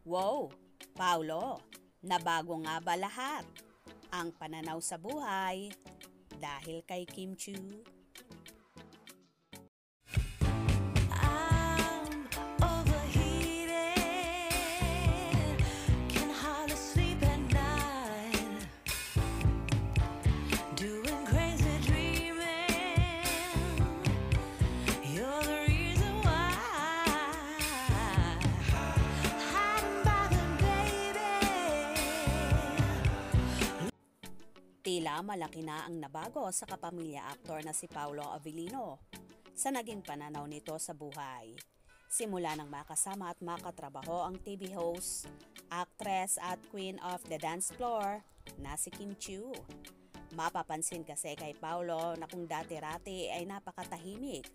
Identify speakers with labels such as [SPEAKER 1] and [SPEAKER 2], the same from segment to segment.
[SPEAKER 1] Wow, Paulo, nabago nga ba lahat ang pananaw sa buhay dahil kay Kim Chiu?
[SPEAKER 2] I'm overheated, can hardly sleep at night, doing crazy dreaming. You're the reason why, hiding by the baby.
[SPEAKER 1] Tila malaki na ang nabago sa kapamilya aktor na si Paulo Avellino sa naging pananaw nito sa buhay. Simula nang makasama at makatrabaho ang TV host, actress at queen of the dance floor na si Kim Chiu. Mapapansin kasi kay Paulo na kung dati-rati ay napakatahimik,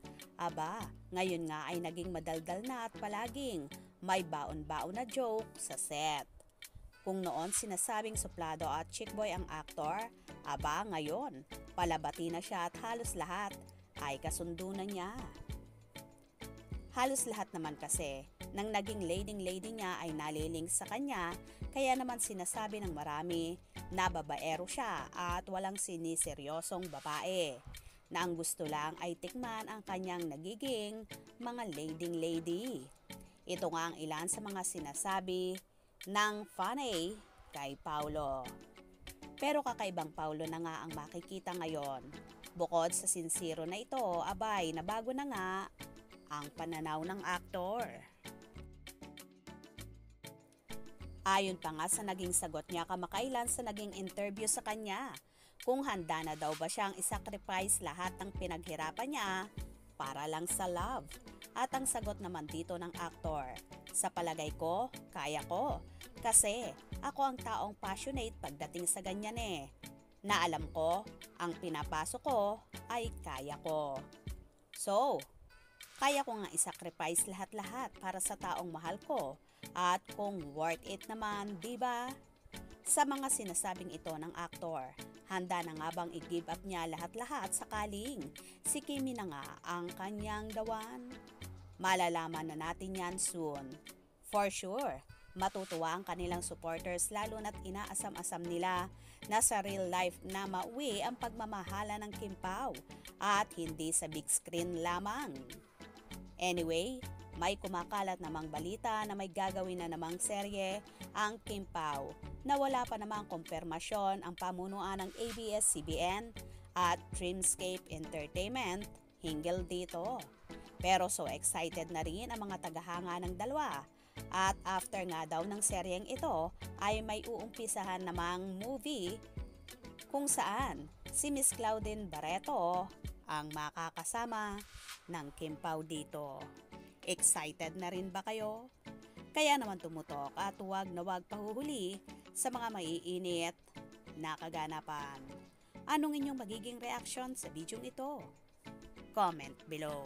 [SPEAKER 1] ngayon nga ay naging madaldal na at palaging may baon-baon na joke sa set. Kung noon sinasabing suplado at chick boy ang aktor, ngayon palabati na siya at halos lahat ay kasundo na niya. Halos lahat naman kasi nang naging leading niya ay naliling sa kanya, kaya naman sinasabi ng marami na babaero siya at walang siniseryosong babae, na ang gusto lang ay tikman ang kanyang nagiging mga leading lady. Ito nga ang ilan sa mga sinasabi ng fanay kay Paulo. Pero kakaibang Paulo na nga ang makikita ngayon. Bukod sa sinsiro na ito, nabago na nga ang pananaw ng aktor. Ayon pa nga sa naging sagot niya kamakailan sa naging interview sa kanya, kung handa na daw ba siyang isacrifice lahat ng pinaghirapan niya para lang sa love. At ang sagot naman dito ng aktor, sa palagay ko, kaya ko. Kasi ako ang taong passionate pagdating sa ganyan na alam ko, ang pinapasok ko ay kaya ko. So, kaya ko nga isacrifice lahat-lahat para sa taong mahal ko. At kung worth it naman, diba? Sa mga sinasabing ito ng aktor, handa na nga bang i-give up niya lahat-lahat sakaling si Kimi na nga ang kanyang dawan? Malalaman na natin yan soon. For sure, matutuwa ang kanilang supporters lalo na't inaasam-asam nila na sa real life na mauwi ang pagmamahala ng Kim Pao at hindi sa big screen lamang. Anyway, may kumakalat namang balita na may gagawin na namang serye ang Kim Pao na wala pa namang kumpirmasyon ang pamunuan ng ABS-CBN at Dreamscape Entertainment hinggil dito. Pero so excited na rin ang mga tagahanga ng dalawa. At after nga daw ng seryeng ito ay may uumpisahan namang movie kung saan si Miss Claudine Barreto ang makakasama ng Kim Pao dito. Excited na rin ba kayo? Kaya naman tumutok at huwag na huwag pahuhuli sa mga maiinit na kaganapan. Anong inyong magiging reaction sa video ito? Comment below.